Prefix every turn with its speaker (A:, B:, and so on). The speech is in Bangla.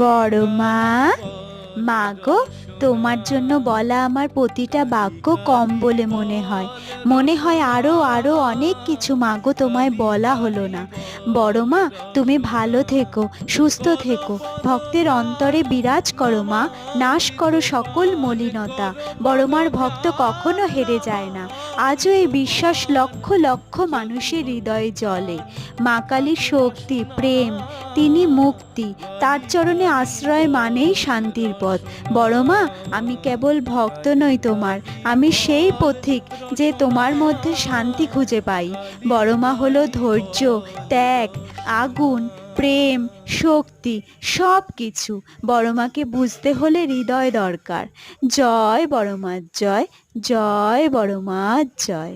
A: বড় মা, মা গো, তোমার জন্য বলা আমার প্রতিটা বাক্য কম বলে মনে হয় আরো আরো অনেক কিছু মা গো তোমায় বলা হলো না। বড় মা, তুমি ভালো থেকো, সুস্থ থেকো, ভক্তের অন্তরে বিরাজ করো মা, নাশ করো সকল মলিনতা। বড় মার ভক্ত কখনো হেরে যায় না, আজও এই বিশ্বাস লক্ষ লক্ষ মানুষের হৃদয়ে জ্বলে। মা কালীর শক্তি, প্রেম, তিনি মুক্তি, তার চরণে আশ্রয় মানেই শান্তির পথ। বড় মা, আমি কেবল ভক্ত নই তোমার, আমি সেই পথিক যে তোমার মধ্যে শান্তি খুঁজে পাই। বড় মা হলো ধৈর্য, ত্যাগ, আগুন, প্রেম, শক্তি, সব কিছু। বড় মাকে বুঝতে হলে হৃদয় দরকার। জয় বড় মার জয়, জয় বড় মার জয়।